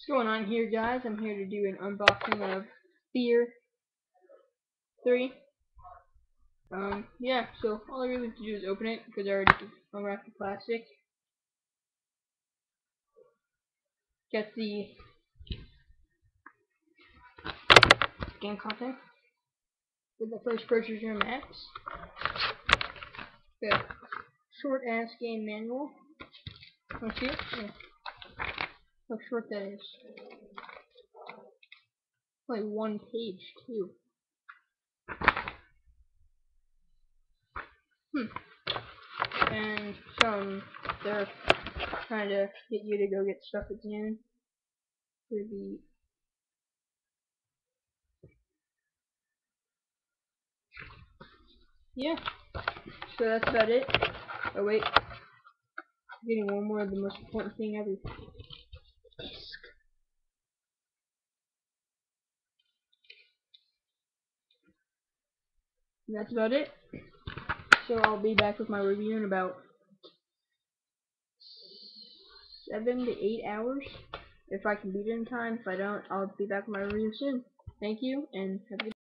What's going on here, guys? I'm here to do an unboxing of Fear 3. Yeah, so all I really have to do is open it, because I already unwrapped the plastic. Get the game content with the first purchaser maps. The short-ass game manual. Want to see it? Yeah. How short that is. Like one page, too. And they're trying to get you to go get stuff at noon. Yeah, so that's about it. Oh wait, I'm getting one more of the most important thing ever. And that's about it. So I'll be back with my review in about 7 to 8 hours. If I can beat it in time. If I don't, I'll be back with my review soon. Thank you, and have a good day.